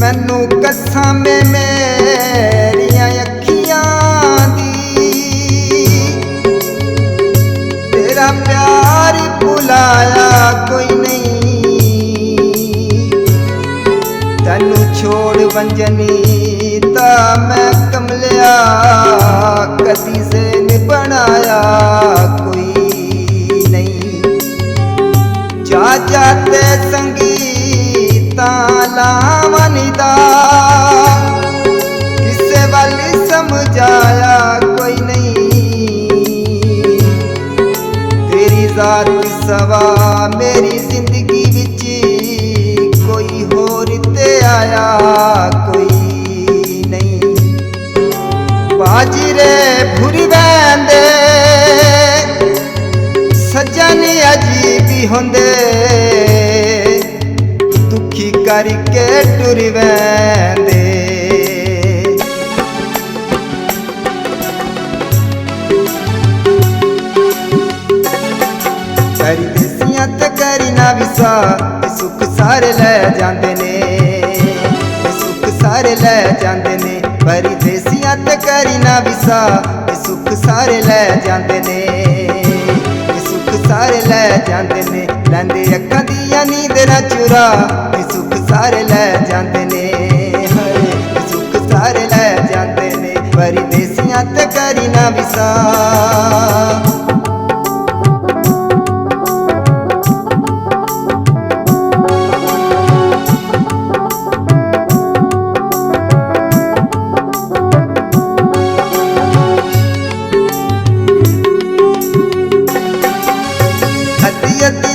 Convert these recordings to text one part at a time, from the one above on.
मैनू कसम मेरिया अखियां दी, तेरा प्यार भुलाया कोई नहीं। तैनू छोड़ वंजनी ता मैं कमलिया कदी से नहीं बनाया कोई नहीं। जा जाते संगीता लावनिदा किसे वाल समझाया कोई नहीं। तेरी जात सवा मेरी जिंदगी विच कोई होर ते आया कोई नहीं। बाजी रे भुरी वैंदे सज्जन अजीबी होंदे, दुखी करके टुर वैंदे। करी देसियां ते करी ना विसा, सुख सारे लै जांदे ने, सुख सारे लै जांदे ने। परदेसियां ते करी ना विसा, सुख सारे लै जांदे ने, सुख सारे लै जांदे ने। लैंदे अक्खां दियां नींद ना चुरा, सुख सारे लै जांदे ने, सुख सारे लै जांदे ने। परदेसियां ते करी ना विसा।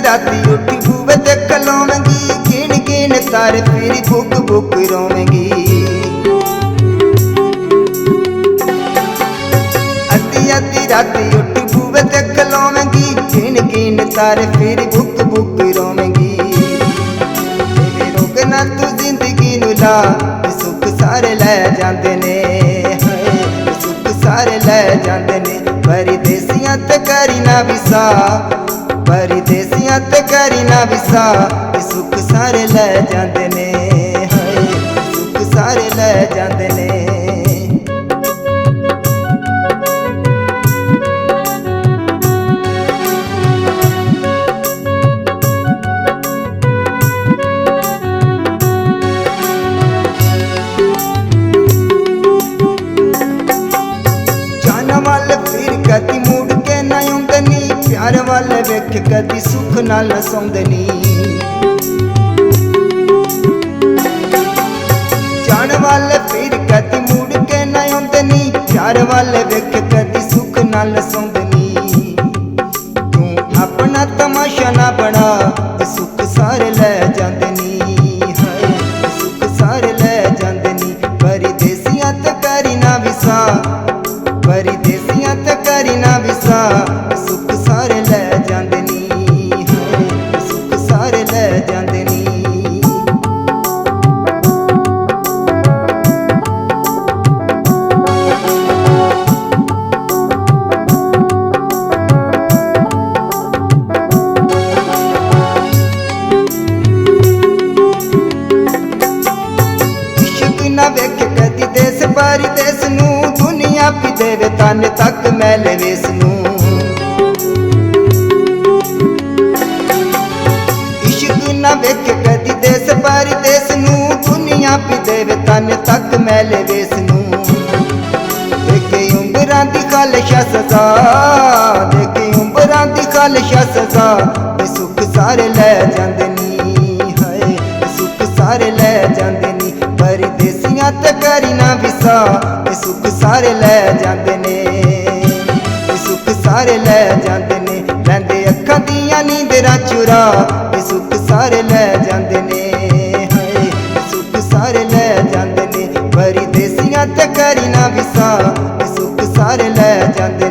राती उठी बूवे ते कलोंगी, गिन गिन तारे फिर बुक बुक रोवेंगी। अद्धी अद्धी राती उठी बूवे ते कलोंगी, गिन गिन तारे फिर बुक बुक रोवेंगी। तेरे रोग ना तू जिंदगी नू ला, सुख सारे लै जांदे ने, सुख सारे लै जांदे ने। परदेसियां ते करी ना विसा, परदेसियां ते करी ना विसा, सुख सारे लै जांदे ने, सुख सारे लै जांदे ने। जाना वाल फिर कदी मुड़ के ना आउंदनी, प्यार वाल वेख कदी सुख नाल सौंदनी। जान वाल फिर कदी मुड़ के ना आउंदनी, प्यार वाल वेख कदी सुख नाल सौंदनी। तू अपना तमाशा ना बना, सुख सारे लै जांदे नी, सुख सारे लै जांदे नी। परदेसियां ते करी ना विसा, परदेसियां ते करी ना विसा, सुख सारे लै जांदे नी, सुख सारे लै जांदे नी। इश्क ना वेख कदी देस परदेस नू, दुनिया पी देवे तन तक मैल वेस नू। इश्क ना वेख कदी देस परदेस नू, दुनिया पी देवे तन तक मैल वेस नू। देखे उम्रां दी खालशा सजा, देखे उम्रां दी खालशा सजा, सुख सारे लै जांदे नी, सुख सारे लै जांदे नी। परदेसियां ते करी ना विसा, सुख सारे लै जांदे ने, सुख सारे लै जांदे ने। लैंदे अक्खां दियां नींदरां चुरा, सुख सारे लै जांदे ने, सुख सारे लै जांदे ने। परदेसियां ते करी ना विसा, सुख सारे लै जांदे